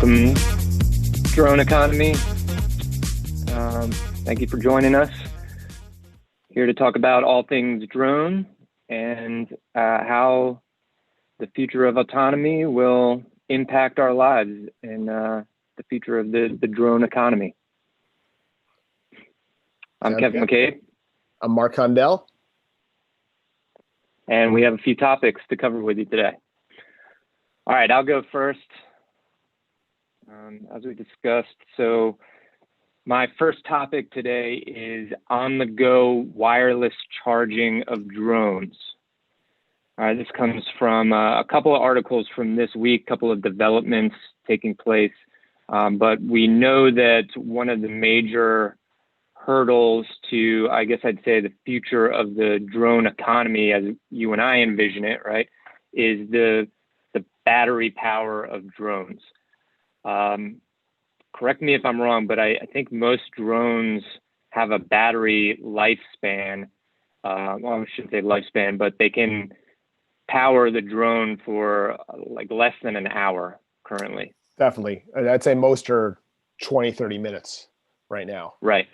Welcome, Drone Economy. Thank you for joining us. Here to talk about all things drone and how the future of autonomy will impact our lives and the future of the drone economy. I'm Kevin McCabe. I'm Mark Condell. And we have a few topics to cover with you today. All right, I'll go first. As we discussed, so my first topic today is on-the-go wireless charging of drones. This comes from a couple of articles from this week, a couple of developments taking place. But we know that one of the major hurdles to, I guess I'd say, the future of the drone economy as you and I envision it, right, is the battery power of drones. Correct me if I'm wrong, but I think most drones have a battery lifespan. Well, I shouldn't say lifespan, but they can power the drone for like less than an hour currently. Definitely. I'd say most are 20, 30 minutes right now. Right.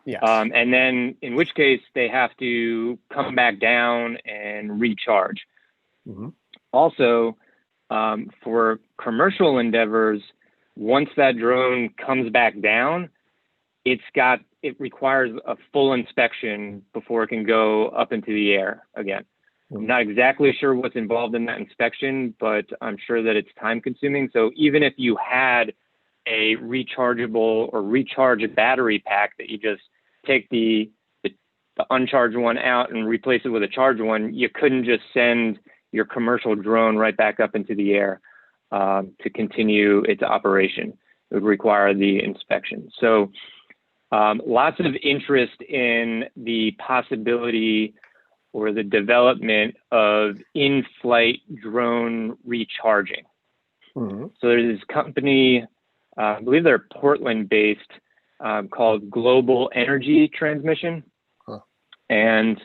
Yes. And then in which case they have to come back down and recharge. Mm-hmm. Also, for commercial endeavors, once that drone comes back down, it requires a full inspection before it can go up into the air again. I'm not exactly sure what's involved in that inspection, but I'm sure that it's time consuming. So even if you had a rechargeable or recharge battery pack that you just take the uncharged one out and replace it with a charged one, you couldn't just send your commercial drone right back up into the air to continue its operation. It would require the inspection. So lots of interest in the possibility or the development of in-flight drone recharging. Mm-hmm. So there's this company, I believe they're Portland-based, called Global Energy Transmission. Huh. And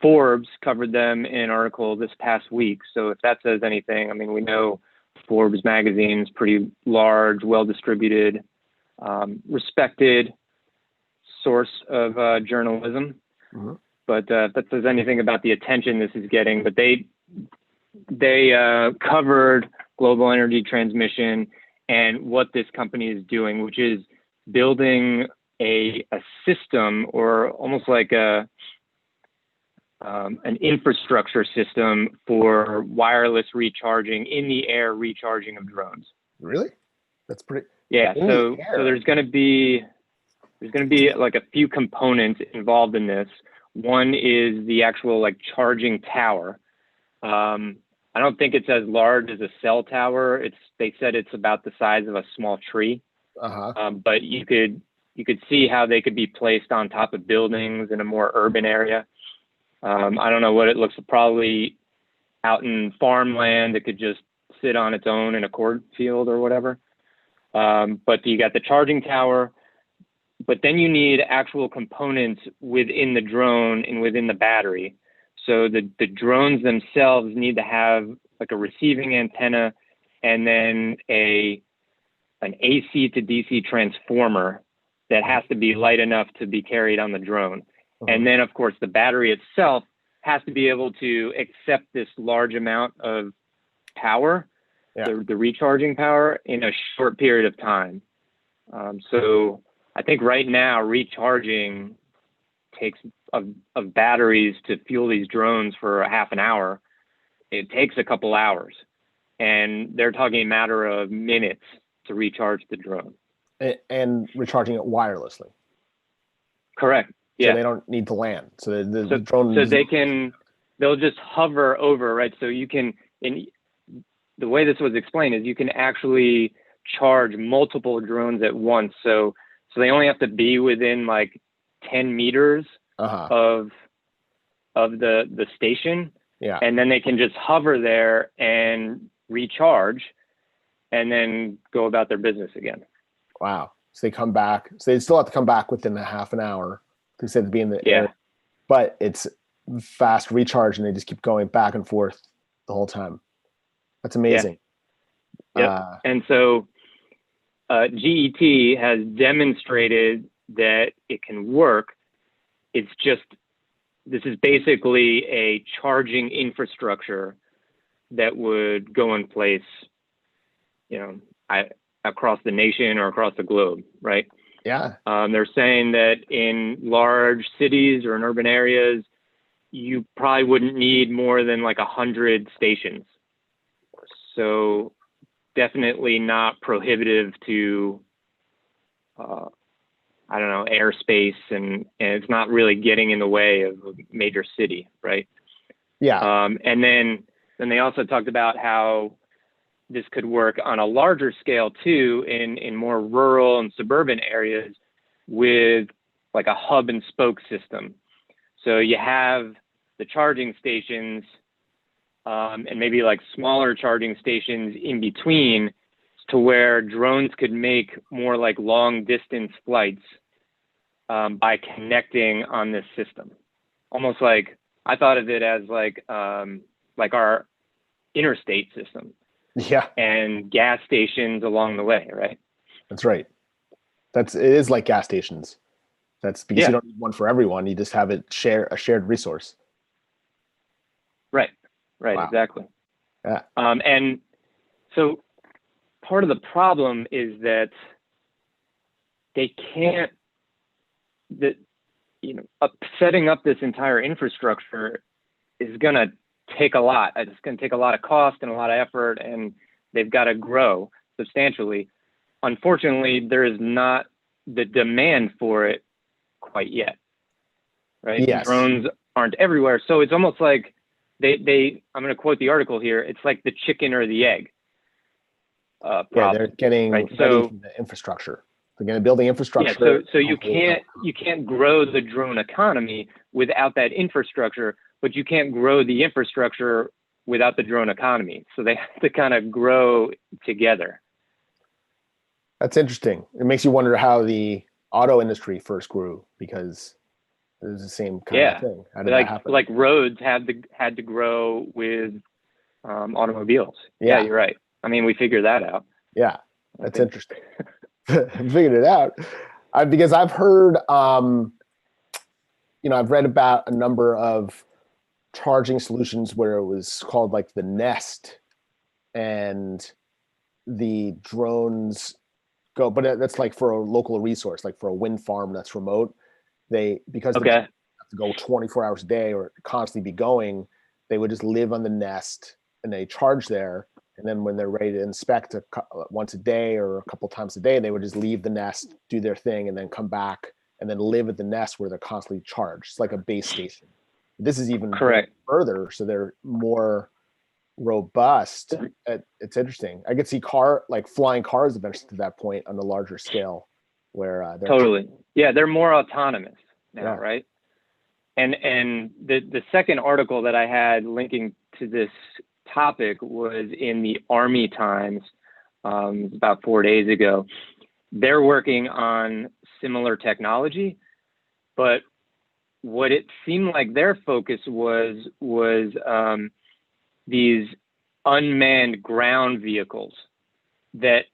Forbes covered them in an article this past week. So if that says anything, I mean, we know Forbes magazine is pretty large, well-distributed, respected source of journalism. Mm-hmm. But if that says anything about the attention this is getting, but they covered Global Energy Transmission and what this company is doing, which is building a system or almost like an infrastructure system for wireless recharging, in the air recharging of drones. Really? That's pretty. Yeah. So there's going to be like a few components involved in this. One is the actual like charging tower. I don't think it's as large as a cell tower. They said it's about the size of a small tree. Uh-huh. But you could see how they could be placed on top of buildings in a more urban area. I don't know what it looks like, probably out in farmland. It could just sit on its own in a cornfield or whatever. But you got the charging tower, but then you need actual components within the drone and within the battery. So the drones themselves need to have like a receiving antenna and then an AC to DC transformer that has to be light enough to be carried on the drone. Uh-huh. And then, of course, the battery itself has to be able to accept this large amount of power, the recharging power, in a short period of time. So I think right now recharging takes of batteries to fuel these drones for a half an hour. It takes a couple hours, and they're talking a matter of minutes to recharge the drone. And recharging it wirelessly. Correct. Yeah. So they don't need to land. So the drone. So they'll just hover over, right? So you can, the way this was explained is you can actually charge multiple drones at once. So they only have to be within like 10 meters of the station. Yeah. And then they can just hover there and recharge and then go about their business again. Wow. So they come back. So they still have to come back within a half an hour. They said to be in the air. But it's fast recharge and they just keep going back and forth the whole time. That's amazing. Yep. And so GET has demonstrated that it can work. It's just, this is basically a charging infrastructure that would go in place, across the nation or across the globe, right? Yeah. They're saying that in large cities or in urban areas, you probably wouldn't need more than like 100 stations. So definitely not prohibitive to, airspace, and it's not really getting in the way of a major city, right? Yeah. And then they also talked about how this could work on a larger scale too, in more rural and suburban areas with like a hub and spoke system. So you have the charging stations, and maybe like smaller charging stations in between, to where drones could make more like long distance flights by connecting on this system. Almost like, I thought of it as like our interstate system. Yeah. And gas stations along the way, right? That's right. It is like gas stations. That's because you don't need one for everyone. You just have a shared resource. Right. Wow. Exactly. Yeah. And so part of the problem is that they can't, setting up this entire infrastructure is going to take a lot. It's going to take a lot of cost and a lot of effort, and they've got to grow substantially. Unfortunately, there is not the demand for it quite yet, right? Yes. Drones aren't everywhere. So it's almost like I'm going to quote the article here, it's like the chicken or the egg problem. Yeah, they're getting right? ready for the infrastructure. They're going to build the infrastructure. Yeah, so you can't grow the drone economy without that infrastructure, but you can't grow the infrastructure without the drone economy. So they have to kind of grow together. That's interesting. It makes you wonder how the auto industry first grew, because it was the same kind of thing. How did that happen? Like roads had to grow with automobiles. Yeah, you're right. I mean, we figured that out. Yeah, that's interesting. Figured it out. Because I've heard, I've read about a number of charging solutions where it was called like the Nest, and the drones go, but that's like for a local resource, like for a wind farm that's remote. Because they have to go 24 hours a day or constantly be going, they would just live on the Nest and they charge there. And then when they're ready to inspect once a day or a couple times a day, they would just leave the Nest, do their thing, and then come back and then live at the Nest where they're constantly charged. It's like a base station. This is even further, so they're more robust. It's interesting. I could see flying cars eventually to that point on a larger scale, where they're they're more autonomous now, right? And the second article that I had linking to this topic was in the Army Times about 4 days ago. They're working on similar technology, but what it seemed like their focus was these unmanned ground vehicles that,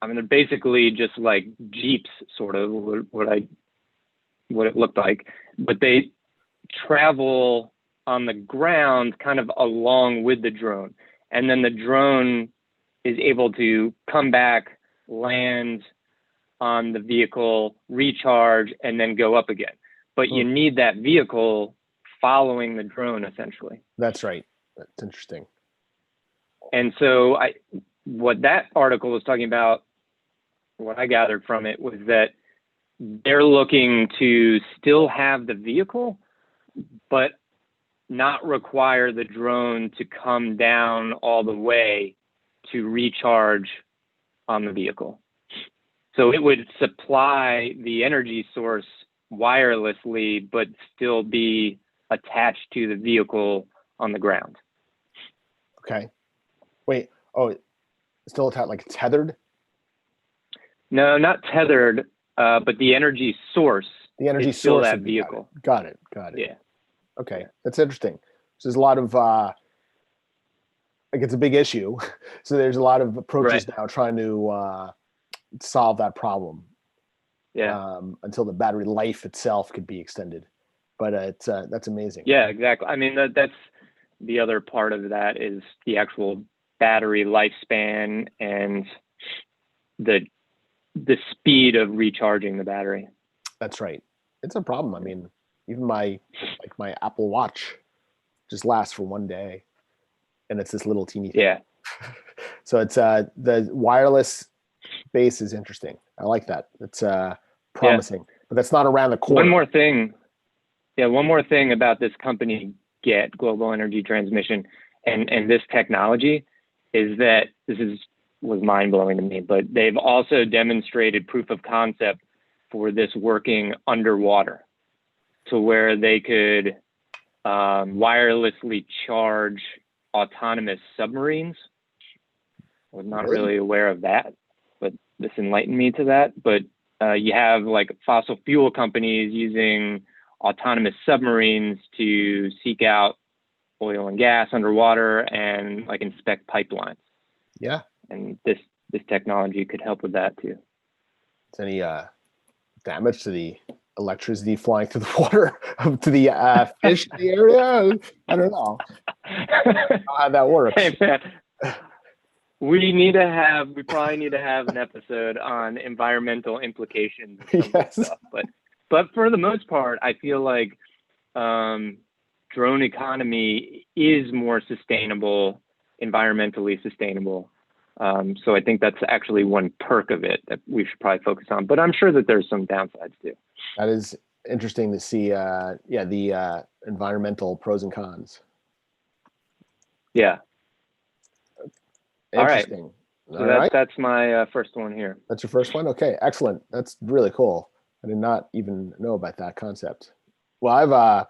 they're basically just like Jeeps, sort of what it looked like, but they travel on the ground kind of along with the drone. And then the drone is able to come back, land on the vehicle, recharge, and then go up again. But you need that vehicle following the drone, essentially. That's right. That's interesting. And so what that article was talking about, what I gathered from it, was that they're looking to still have the vehicle, but not require the drone to come down all the way to recharge on the vehicle. So it would supply the energy source wirelessly, but still be attached to the vehicle on the ground. Okay. Wait. Oh, still attached, like tethered? No, not tethered, but the energy source. The energy is still source that vehicle. Got it. Yeah. Okay, that's interesting. So there's a lot of, like it's a big issue. So there's a lot of approaches Right. now trying to solve that problem. Yeah. Until the battery life itself could be extended. But that's amazing. Yeah, exactly. I mean, that's the other part of that is the actual battery lifespan and the speed of recharging the battery. That's right. It's a problem. I mean, even my Apple Watch just lasts for one day, and it's this little teeny thing. Yeah. So it's the wireless base is interesting. I like that. It's promising, but that's not around the corner. One more thing. Yeah, one more thing about this company, Global Energy Transmission, and this technology is that was mind blowing to me. But they've also demonstrated proof of concept for this working underwater, to where they could wirelessly charge autonomous submarines. I was not really aware of that, but this enlightened me to that. But you have like fossil fuel companies using autonomous submarines to seek out oil and gas underwater and like inspect pipelines. Yeah. And this technology could help with that too. Is any damage to the electricity flying through the water to the fish in the area? I don't know. I don't know how that works. Hey, man. We probably need to have an episode on environmental implications of some of this stuff. But for the most part, I feel like drone economy is more sustainable, environmentally sustainable. So I think that's actually one perk of it that we should probably focus on. But I'm sure that there's some downsides too. That is interesting to see. The environmental pros and cons. Yeah. Interesting. All right. That's my first one here. That's your first one? Okay, excellent. That's really cool. I did not even know about that concept. Well, I've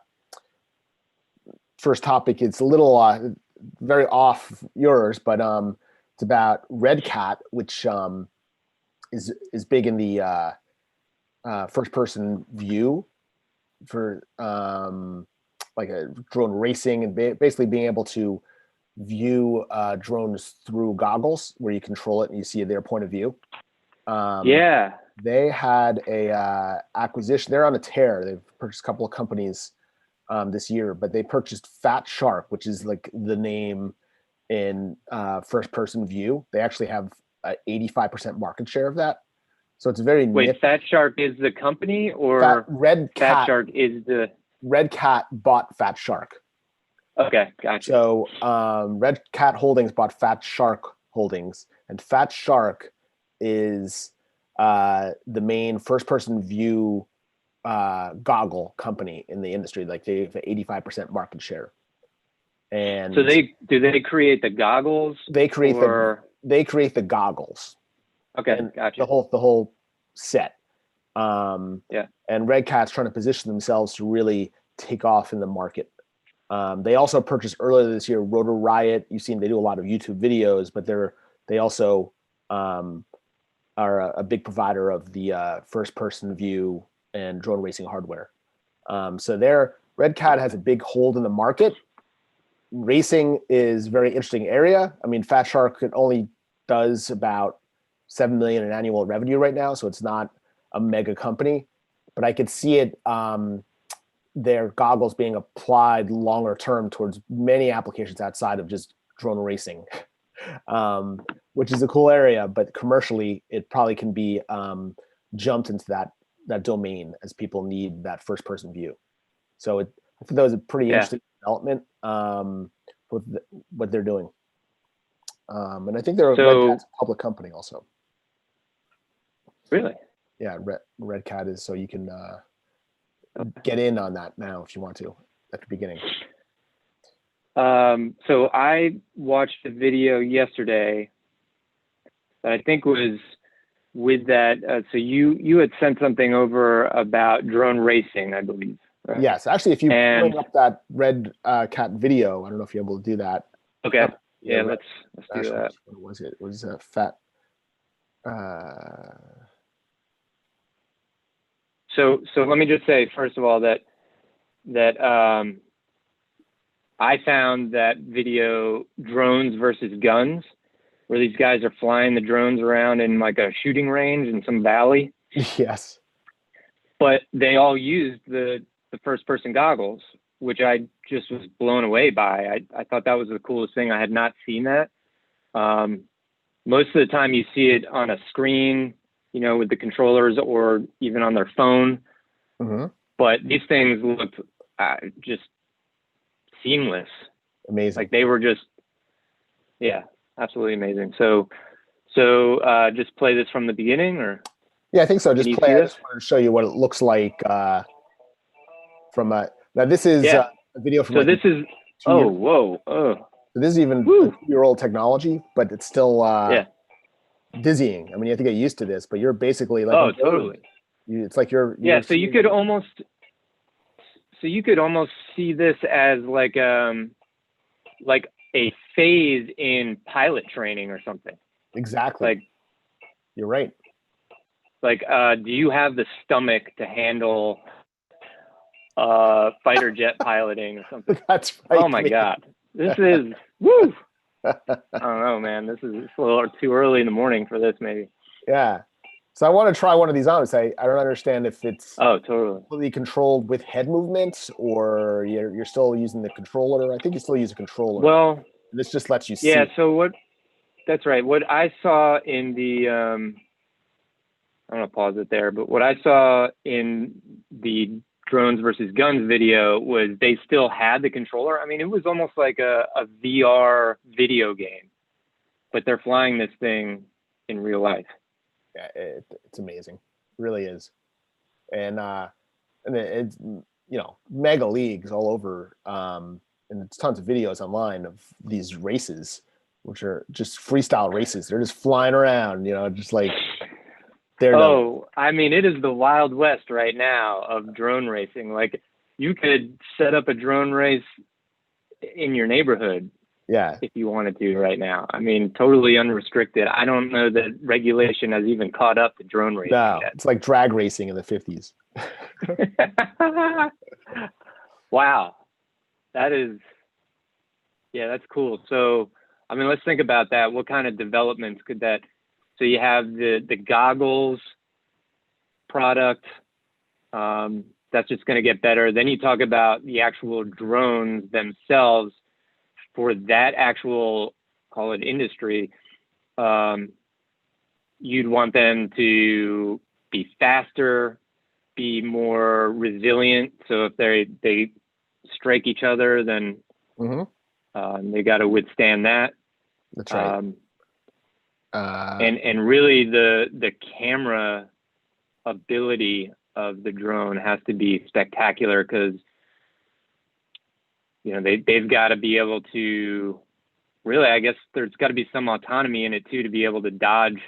first topic. It's a little very off yours, but it's about Red Cat, which is big in the first person view for like a drone racing and basically being able to view drones through goggles where you control it and you see their point of view. They had a acquisition. They're on a tear. They've purchased a couple of companies this year, but they purchased Fat Shark, which is like the name in first person view. They actually have 85% market share of that. So it's very Wait, Fat Shark is the company, or Red Cat? Fat Shark is the Red Cat bought Fat Shark. Okay, gotcha. So Red Cat Holdings bought Fat Shark Holdings, and Fat Shark is the main first-person view goggle company in the industry. Like they have 85% market share. And so do they create the goggles? They create the goggles. Okay, gotcha. The whole set. And Red Cat's trying to position themselves to really take off in the market. They also purchased earlier this year Rotor Riot. You've seen they do a lot of YouTube videos, but they also are a big provider of the first-person view and drone racing hardware. So Red Cat has a big hold in the market. Racing is a very interesting area. I mean, Fat Shark only does about $7 million in annual revenue right now, so it's not a mega company. But I could see it. Their goggles being applied longer term towards many applications outside of just drone racing, which is a cool area, but commercially it probably can be jumped into that domain as people need that first person view. So I think that was a pretty interesting development with what they're doing. And I think they're Red Cat's a public company also. Really? Yeah, Red Cat is, so you can get in on that now if you want to at the beginning. So I watched a video yesterday that I think was with that. So you had sent something over about drone racing, I believe. Right? Yes, actually, if you bring up that Red Cat video, I don't know if you're able to do that. Okay. Let's do that. What was it? It was a fat. So let me just say, first of all, that I found that video, drones versus guns, where these guys are flying the drones around in like a shooting range in some valley. Yes. But they all used the first person goggles, which I just was blown away by. I thought that was the coolest thing. I had not seen that. Most of the time you see it on a screen, you know, with the controllers or even on their phone. Mm-hmm. But these things looked just seamless. Amazing. Like they were just, yeah, absolutely amazing. So just play this from the beginning, or? Yeah, I think so. Just play. I just wanted to show you what it looks like from a. Now this is a video from. So like this is. Oh, whoa! Oh. So this is even a 2-year-old technology, but it's still dizzying. I mean, you have to get used to this, but you're basically like. Oh, totally. It's like you're so you could almost. So you could almost see this as like a phase in pilot training or something. Exactly. Like. You're right. Like, do you have the stomach to handle fighter jet piloting or something? That's right. Oh my God. This is, woo! I don't know, man. It's a little too early in the morning for this, maybe. Yeah. So I want to try one of these on and say, I don't understand if it's totally fully controlled with head movements or you're still using the controller. I think you still use a controller. Well, this just lets you see. Yeah, so that's right. What I saw in the, I'm going to pause it there, but what I saw in the drones versus guns video was they still had the controller. I mean, it was almost like a VR video game, but they're flying this thing in real life. Yeah, it's amazing. It really is. And it's, mega leagues all over. And it's tons of videos online of these races, which are just freestyle races. They're just flying around, just like, I mean, it is the Wild West right now of drone racing. Like, you could set up a drone race in your neighborhood, if you wanted to right now. I mean, totally unrestricted. I don't know that regulation has even caught up to drone racing yet. It's like drag racing in the 50s. Wow. That's cool. So, I mean, let's think about that. What kind of developments could that... So you have the goggles product, that's just going to get better. Then you talk about the actual drones themselves for that actual, call it industry. You'd want them to be faster, be more resilient. So if they strike each other, then they got to withstand that. That's right. And really the camera ability of the drone has to be spectacular, because they've got to be able to really, I guess there's got to be some autonomy in it too, to be able to dodge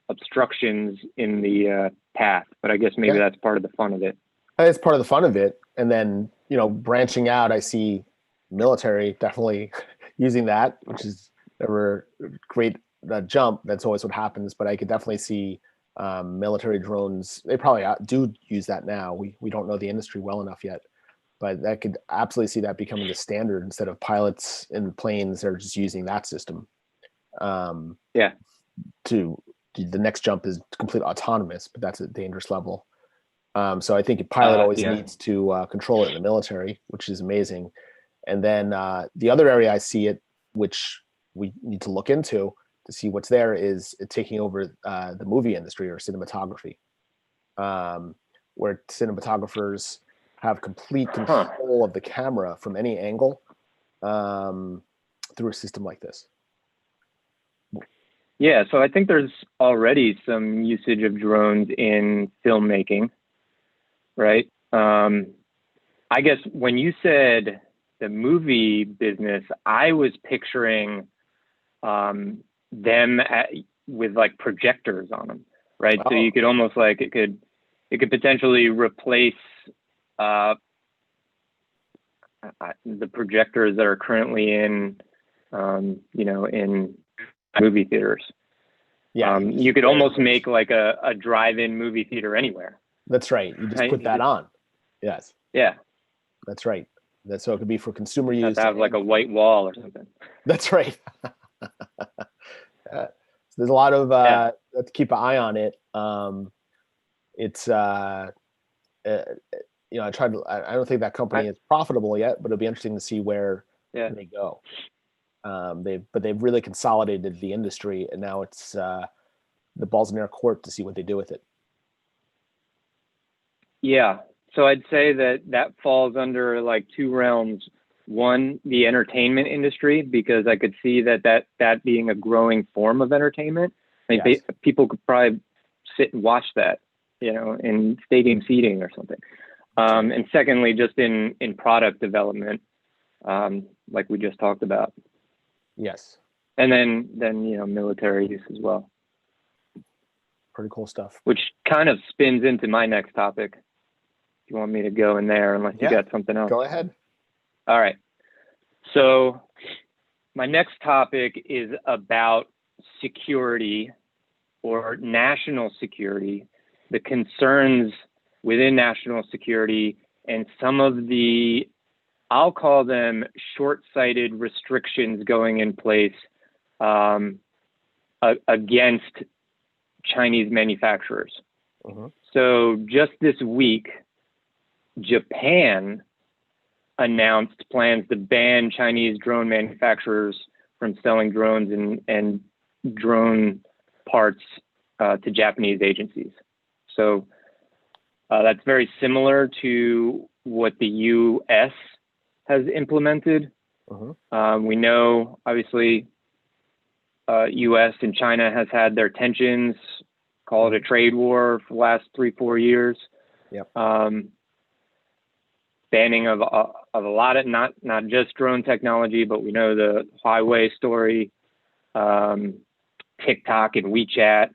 obstructions in the path. But I guess maybe that's part of the fun of it. It's part of the fun of it. And then branching out, I see military definitely using that, which is never great jump. That's always what happens, but I could definitely see military drones. They probably do use that now. We don't know the industry well enough yet, but I could absolutely see that becoming the standard. Instead of pilots in planes, they're just using that system. The next jump is complete autonomous, but that's a dangerous level. So I think a pilot always needs to control it in the military, which is amazing. And then the other area I see it, which we need to look into to see what's there, is taking over the movie industry or cinematography, where cinematographers have complete control of the camera from any angle through a system like this. Yeah, so I think there's already some usage of drones in filmmaking, right? I guess when you said the movie business, I was picturing them with like projectors on them, right? So you could almost like it could potentially replace the projectors that are currently in in movie theaters. You could almost make like a drive-in movie theater anywhere. That's right. You just put that on. Yes. Yeah. That's right. So it could be for consumer use. Have to have like a white wall or something. That's right. So there's a lot of to keep an eye on it. It's I don't think that company is profitable yet, but it'll be interesting to see where they go. They've really consolidated the industry, and now it's the ball's in their court to see what they do with it. Yeah. So I'd say that falls under like two realms. One, the entertainment industry, because I could see that being a growing form of entertainment. I mean, people could probably sit and watch that, in stadium seating or something. And secondly, just in product development, like we just talked about. Yes. And then military use as well. Pretty cool stuff. Which kind of spins into my next topic. If you want me to go in there, unless you got something else. Go ahead. All right. So my next topic is about security or national security, the concerns within national security, and some of the, I'll call them short-sighted restrictions going in place against Chinese manufacturers. So just this week, Japan announced plans to ban Chinese drone manufacturers from selling drones and drone parts to Japanese agencies. So that's very similar to what the U.S. has implemented. We know, obviously, U.S. and China has had their tensions, call it a trade war for the last 3-4 years. Banning of a lot of not just drone technology, but we know the Huawei story, TikTok and WeChat.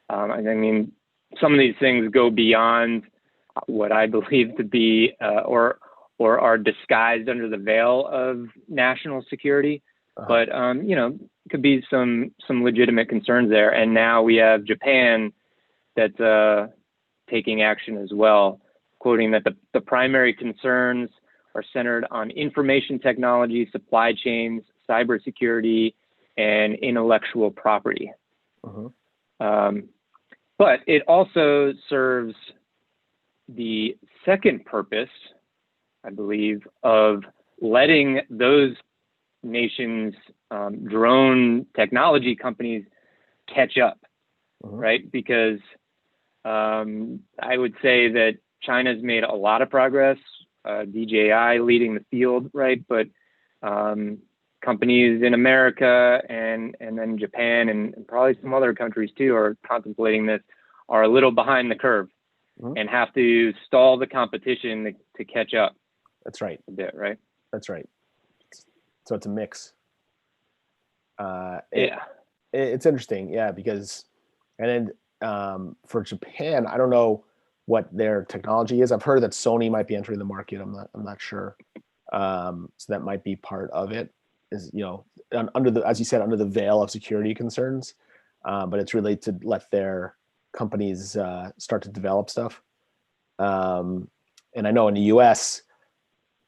I mean, some of these things go beyond what I believe to be or are disguised under the veil of national security. But could be some legitimate concerns there. And now we have Japan that's taking action as well, quoting that the primary concerns are centered on information technology, supply chains, cybersecurity, and intellectual property. But it also serves the second purpose, I believe, of letting those nations' drone technology companies catch up, right? Because I would say that China's made a lot of progress, DJI leading the field, right? But companies in America and then Japan and probably some other countries too are contemplating this, are a little behind the curve and have to stall the competition to catch up. That's right. A bit, right? That's right. So it's a mix. It's interesting, because, and then for Japan, I don't know what their technology is. I've heard that Sony might be entering the market. I'm not sure. So that might be part of it. Is under the, as you said, under the veil of security concerns, but it's really to let their companies start to develop stuff. And I know in the U.S.,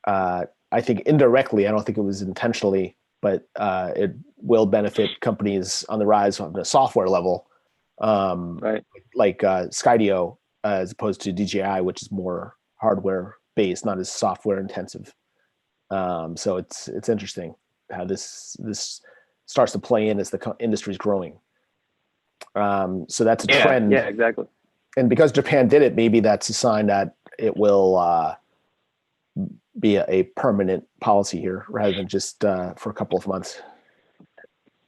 I think indirectly, I don't think it was intentionally, but it will benefit companies on the rise on the software level, right? Like Skydio, as opposed to DJI, which is more hardware based, not as software intensive. So it's interesting how this starts to play in as the industry is growing. So that's a trend. Yeah, exactly. And because Japan did it, maybe that's a sign that it will be a permanent policy here rather than just for a couple of months.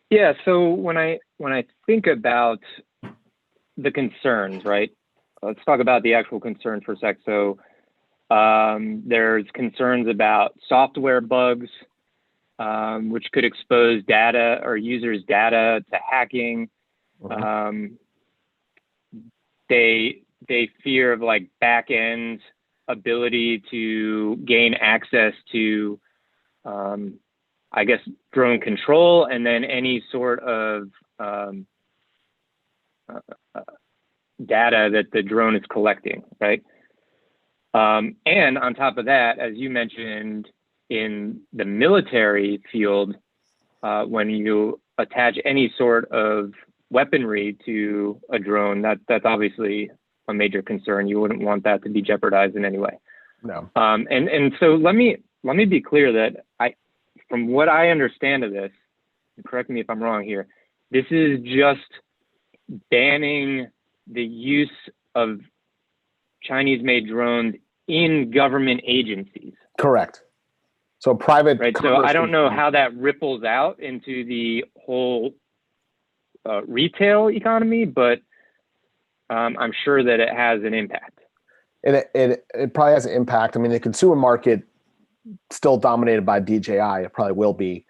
Yeah. So when I think about the concerns, right? Let's talk about the actual concerns for a sec. So there's concerns about software bugs, which could expose data or users' data to hacking. They fear of like back end ability to gain access to, I guess, drone control, and then any sort of data that the drone is collecting, right? And on top of that, as you mentioned, in the military field, when you attach any sort of weaponry to a drone, that's obviously a major concern. You wouldn't want that to be jeopardized in any way. No. And so let me be clear that from what I understand of this, and correct me if I'm wrong here, this is just banning the use of Chinese-made drones in government agencies. Correct. So private. Right. So I don't know how that ripples out into the whole retail economy, but I'm sure that it has an impact. It probably has an impact. I mean, the consumer market still dominated by DJI. It probably will be,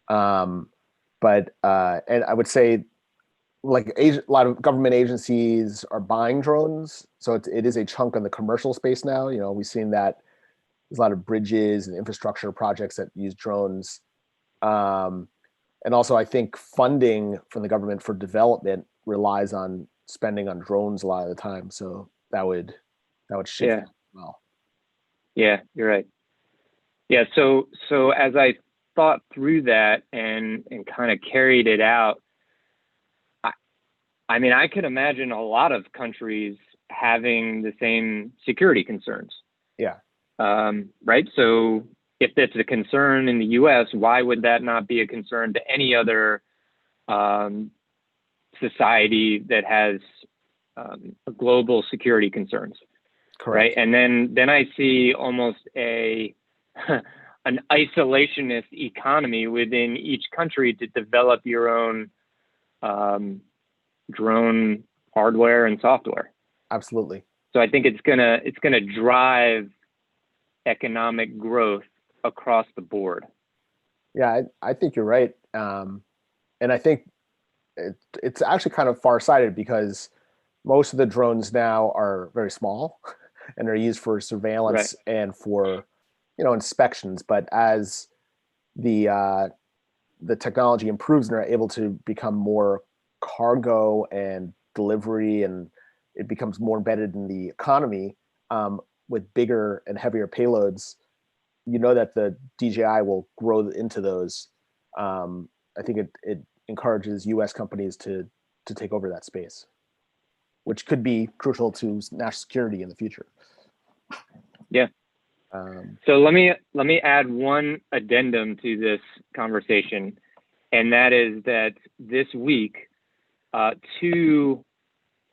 but and I would say, like a lot of government agencies are buying drones, so it is a chunk in the commercial space now. You know, we've seen that there's a lot of bridges and infrastructure projects that use drones, and also I think funding from the government for development relies on spending on drones a lot of the time. So that would shift as well. Yeah, you're right. Yeah, so as I thought through that and kind of carried it out, I mean, I could imagine a lot of countries having the same security concerns. Yeah. Right. So if that's a concern in the U.S., why would that not be a concern to any other society that has global security concerns? Correct. Right. And then I see almost an isolationist economy within each country to develop your own drone hardware and software. Absolutely. So I think it's gonna drive economic growth across the board. Yeah, I think you're right, and I think it's actually kind of far-sighted because most of the drones now are very small and are used for surveillance and for inspections. But as the technology improves and are able to become more cargo and delivery, and it becomes more embedded in the economy with bigger and heavier payloads, that the DJI will grow into those. I think it encourages U.S. companies to take over that space, which could be crucial to national security in the future. Yeah. So let me add one addendum to this conversation, and that is that this week, two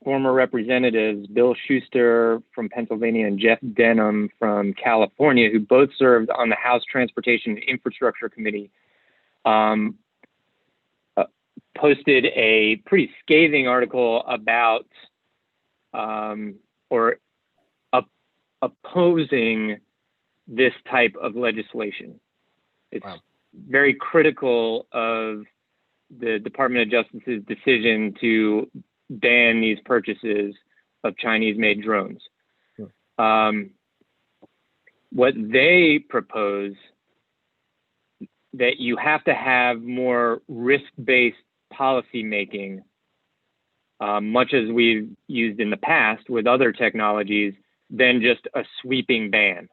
former representatives, Bill Schuster from Pennsylvania and Jeff Denham from California, who both served on the House Transportation and Infrastructure Committee, posted a pretty scathing article about opposing this type of legislation. It's very critical of the Department of Justice's decision to ban these purchases of Chinese-made drones. What they propose, that you have to have more risk-based policy making, much as we've used in the past with other technologies, than just a sweeping ban.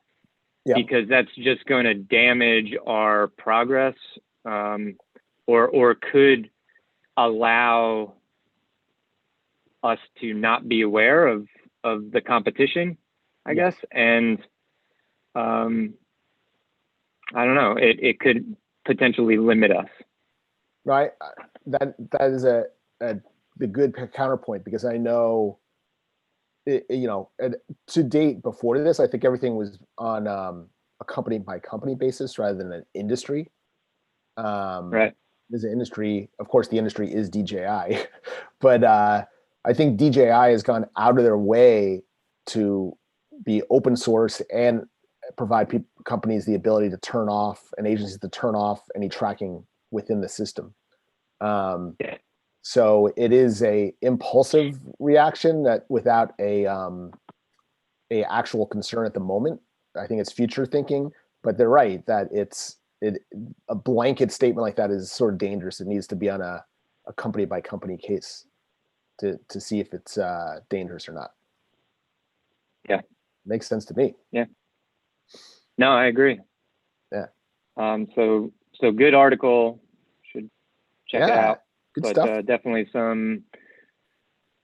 Yeah. Because that's just going to damage our progress, or could allow us to not be aware of the competition, I guess. And I don't know, it could potentially limit us. Right. That is the good counterpoint, because I know, to date before this, I think everything was on a company by company basis rather than an industry. Right. As an industry, of course, the industry is DJI, but I think DJI has gone out of their way to be open source and provide companies the ability to turn off, and agencies to turn off any tracking within the system. So it is a impulsive reaction that without a actual concern at the moment. I think it's future thinking, but they're right that a blanket statement like that is sort of dangerous. It needs to be on a company by company case to see if it's dangerous or not. Yeah. Makes sense to me. Yeah. No, I agree. Yeah. So good article. Should check it out. Good but stuff. Definitely some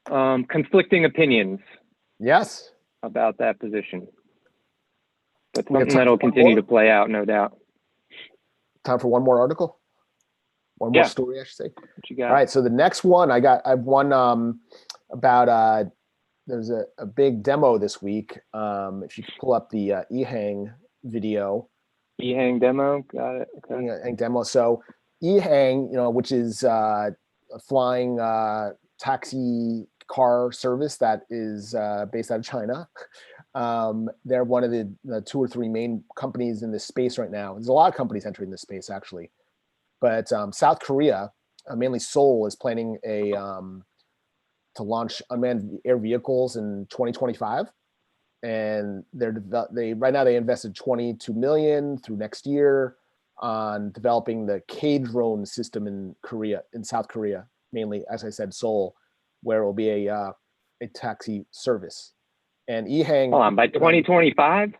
conflicting opinions. Yes. About that position. But something that'll continue to play out, no doubt. Time for one more article? One more story, I should say. What you got? All right. So the next one I have one about there's a big demo this week. If you could pull up the Ehang video. Ehang demo, got it. Okay. Ehang demo. So Ehang, which is a flying taxi car service that is based out of China. They're one of the 2 or 3 main companies in this space right now. There's a lot of companies entering this space actually, but South Korea, mainly Seoul, is planning to launch unmanned air vehicles in 2025, and right now they invested $22 million through next year on developing the K-drone system in South Korea, mainly, as I said, Seoul, where it will be a taxi service. And Ehang. Hold on, by 2025?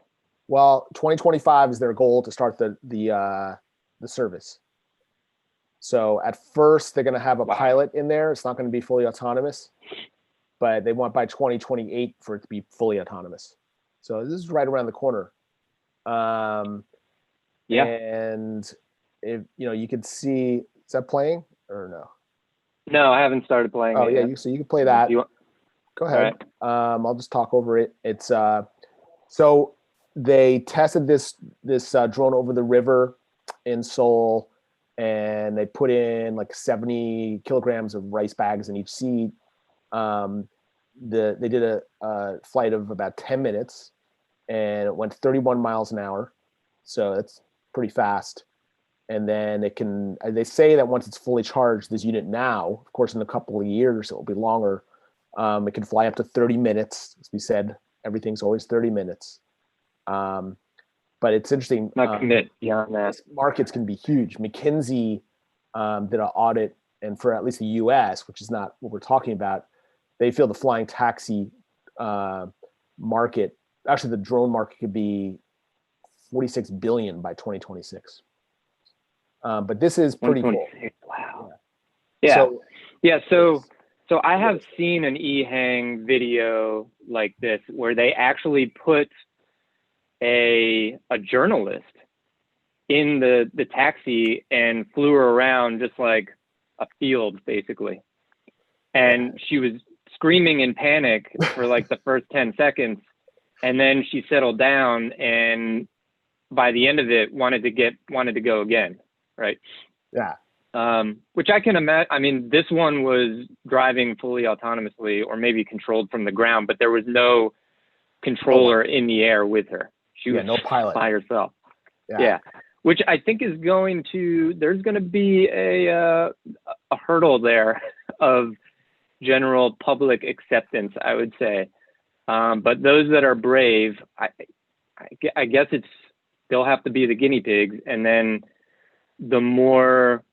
Well, 2025 is their goal to start the service. So at first they're going to have a pilot in there. It's not going to be fully autonomous, but they want by 2028 for it to be fully autonomous. So this is right around the corner. And if you could see, is that playing or no? No, I haven't started playing. Oh yeah, so you can play that. Go ahead. Right. I'll just talk over it. It's so they tested this drone over the river in Seoul, and they put in like 70 kilograms of rice bags in each seat. They did a flight of about 10 minutes, and it went 31 miles an hour, so that's pretty fast. And then they say that once it's fully charged, this unit now, of course, in a couple of years, it will be longer. It can fly up to 30 minutes. As we said, everything's always 30 minutes. But it's interesting. Not commit beyond that. Markets can be huge. McKinsey did an audit, and for at least the U.S., which is not what we're talking about, they feel the flying taxi market, actually the drone market, could be $46 billion by 2026. But this is pretty cool. Wow. Yeah. So I have seen an Ehang video like this where they actually put a journalist in the taxi and flew her around just like a field, basically. And she was screaming in panic for like the first 10 seconds. And then she settled down, and by the end of it wanted to go again. Right. Yeah. Which I can imagine. I mean, this one was driving fully autonomously, or maybe controlled from the ground, but there was no controller in the air with her. She was no pilot by herself. Yeah. Which I think is there's going to be a hurdle there of general public acceptance, I would say. But those that are brave, I guess they'll have to be the guinea pigs, and then the more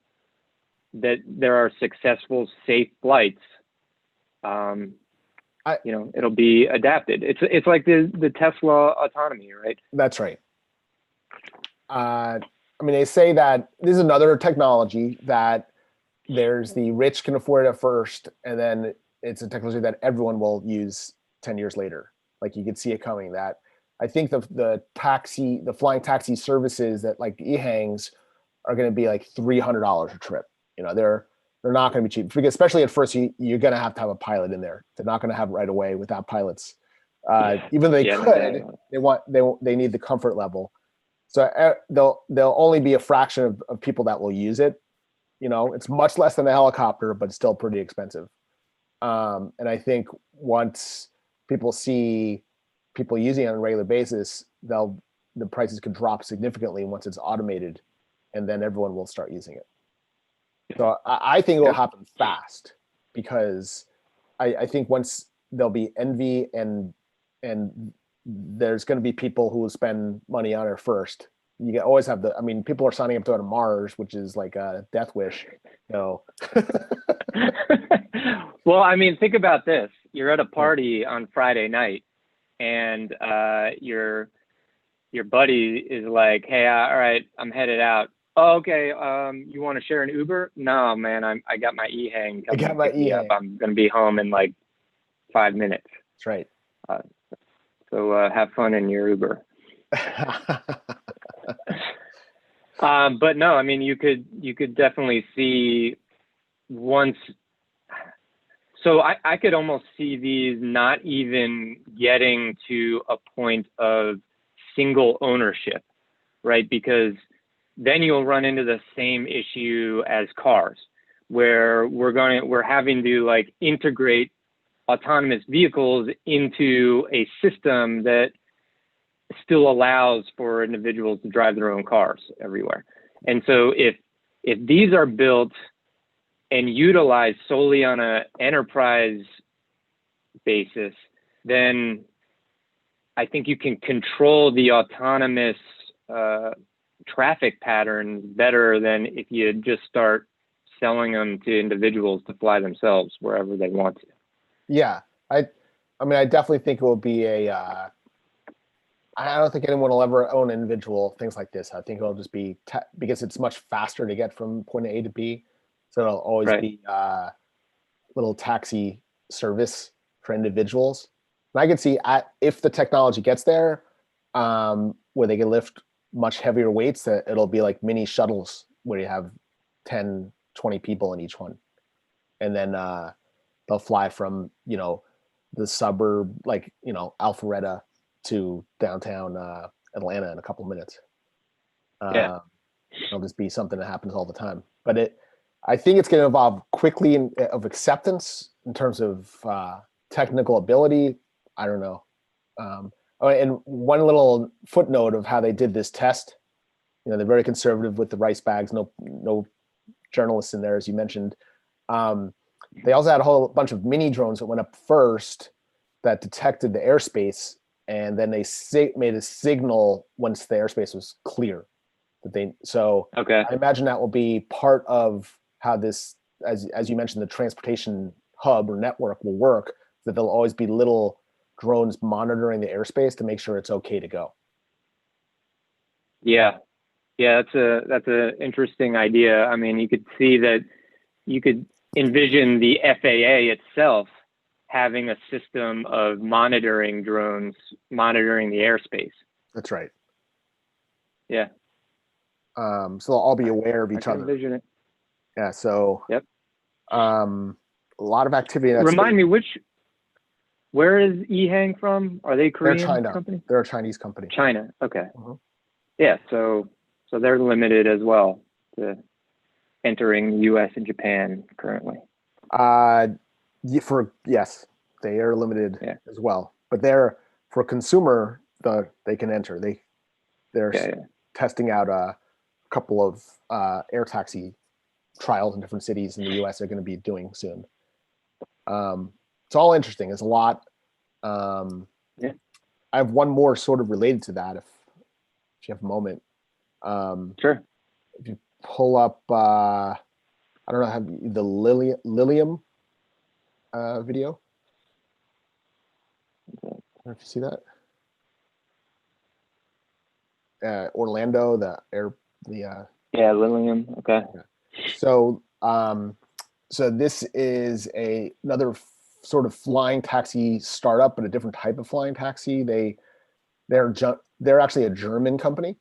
that there are successful, safe flights, it'll be adapted. It's like the Tesla autonomy, right? That's right. I mean, they say that this is another technology that there's the rich can afford it at first, and then it's a technology that everyone will use 10 years later. Like you could see it coming. That I think the flying taxi services that like Ehang's are going to be like $300 a trip. They're not going to be cheap, because especially at first you're going to have a pilot in there. They're not going to have right away without pilots. Even though they could, they need the comfort level. So they'll only be a fraction of people that will use it. It's much less than a helicopter, but it's still pretty expensive. And I think once people see people using it on a regular basis, the prices could drop significantly once it's automated, and then everyone will start using it. So I think it will happen fast, because I think once there'll be envy and there's going to be people who will spend money on it first. You always have people are signing up to go to Mars, which is like a death wish. Well, think about this. You're at a party on Friday night, and you're your buddy is like, hey, all right, I'm headed out. Oh, okay. You want to share an Uber? No, man, I got my Ehang I coming got to my pick me up. Ehang. I'm gonna be home in like 5 minutes. That's right. So have fun in your Uber. But no, I mean, you could definitely see once. So I could almost see these not even getting to a point of single ownership, right? Because then you'll run into the same issue as cars, where we're having to like integrate autonomous vehicles into a system that still allows for individuals to drive their own cars everywhere. And so if these are built and utilized solely on an enterprise basis, then I think you can control the autonomous traffic patterns better than if you just start selling them to individuals to fly themselves wherever they want to. Yeah, I mean, I definitely think it will be a. I don't think anyone will ever own individual things like this. I think it'll just be because it's much faster to get from point A to B, so it'll always Right. be little taxi service for individuals. And I can see if the technology gets there, where they can lift much heavier weights, that it'll be like mini shuttles where you have 10, 20 people in each one, and then they'll fly from the suburb, like Alpharetta, to downtown Atlanta in a couple minutes. Yeah. It'll just be something that happens all the time. But I think it's going to evolve quickly of acceptance in terms of technical ability. I don't know. And one little footnote of how they did this test, they're very conservative with the rice bags. No journalists in there, as you mentioned. They also had a whole bunch of mini drones that went up first that detected the airspace, and then they made a signal once the airspace was clear. Okay. I imagine that will be part of how this, as you mentioned, the transportation hub or network will work, that there'll always be little drones monitoring the airspace to make sure it's okay to go. Yeah. That's a interesting idea. I mean, you could see that you could envision the FAA itself having a system of monitoring drones, monitoring the airspace. That's right. Yeah. So they'll all be aware of each other. Envision it. Yeah. So. Yep. A lot of activity. Remind me, where is Ehang from? Are they Korean? They're China. Company? They're a Chinese company. China. Okay. Uh-huh. Yeah. So they're limited as well to entering the U.S. and Japan currently. Yes, they are limited as well. But for consumer, they can enter. They're testing out a couple of air taxi trials in different cities in the U.S. They're going to be doing soon. It's all interesting. It's a lot. I have one more sort of related to that, if you have a moment. Sure. If you pull up, I don't know, have the Lilium video. I don't know if you see that. Orlando, Lilium. Okay. So this is another sort of flying taxi startup, but a different type of flying taxi. They're actually a German company,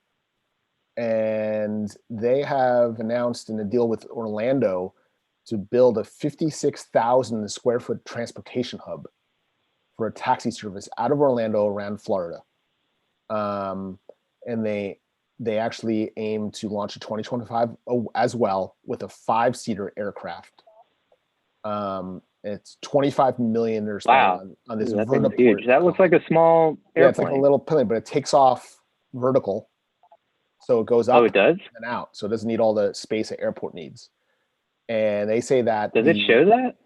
and they have announced in a deal with Orlando to build a 56,000 square foot transportation hub for a taxi service out of Orlando around Florida. And they actually aim to launch in 2025 as well with a 5-seater aircraft. It's $25 million they're spending on this vertiport. Huge. That looks like a small airplane. Yeah, it's like a little plane, but it takes off vertical, so it goes up it does? and out, so it doesn't need all the space an airport needs. And they say that it show that?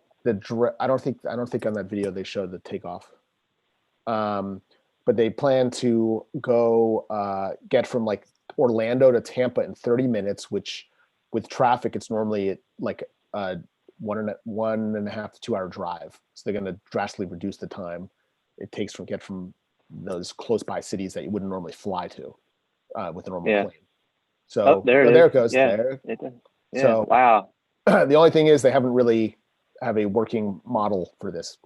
I don't think on that video they showed the takeoff. But they plan to go get from like Orlando to Tampa in 30 minutes, which with traffic it's normally like a 1.5 to 2 hour drive. So they're going to drastically reduce the time it takes from those close by cities that you wouldn't normally fly to with a normal Yeah. plane. So there it goes. Yeah. There. Yeah. So wow. The only thing is they haven't really have a working model for this.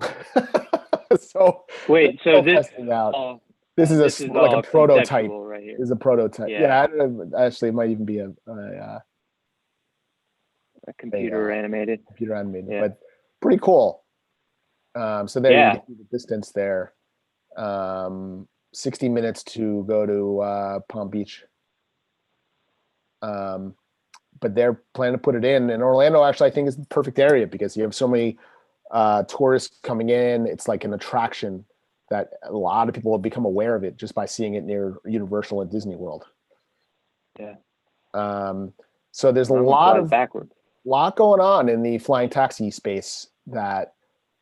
So wait, so this testing out. all, This is this is like all a prototype. right here. This is a prototype. Yeah. Actually, it might even be a computer animated. Computer animated, Yeah. but pretty cool. So there you can see the distance there. 60 minutes to go to Palm Beach. But they're planning to put it in. And Orlando actually, I think, is the perfect area because you have so many tourists coming in. It's like an attraction that a lot of people have become aware of it just by seeing it near Universal and Disney World. Yeah. So there's a lot going on in the flying taxi space that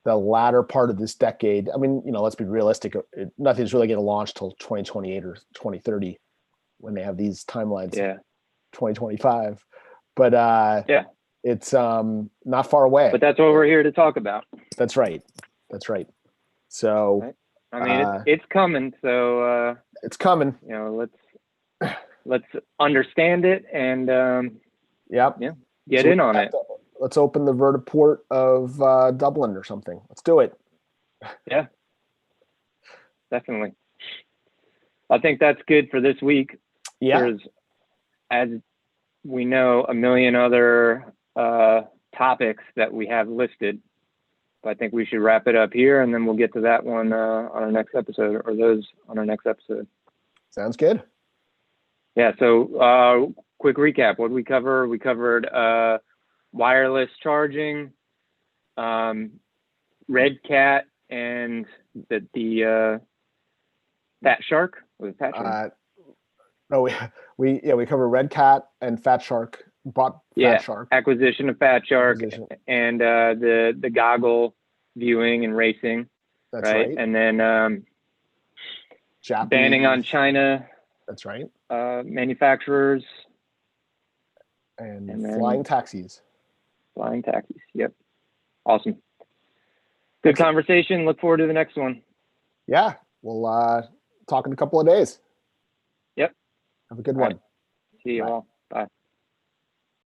the latter part of this decade, I mean, let's be realistic. Nothing's really going to launch till 2028 or 2030 when they have these timelines. Yeah. 2025. But it's not far away. But that's what we're here to talk about. That's right. So, right. I mean, it's coming. So it's coming. Let's understand it and get in on it. Let's open the vertiport of Dublin or something. Let's do it. Yeah, definitely. I think that's good for this week. Yeah. There's, as we know, a million other topics that we have listed. But I think we should wrap it up here, and then we'll get to that one on our next episode, or those on our next episode. Sounds good. Yeah, so quick recap. What did we cover? We covered wireless charging, Red Cat, and the Fat Shark. Was it Fat Shark? No, we covered Red Cat and Fat Shark. Bought Fat Shark. Acquisition of Fat Shark and the goggle viewing and racing. That's right. And then Japanese. Banning on China. That's right. Manufacturers. And flying taxis. Flying taxis. Yep. Awesome. Good conversation. Look forward to the next one. Yeah. We'll talk in a couple of days. Yep. Have a good one. Right. See you all. Bye.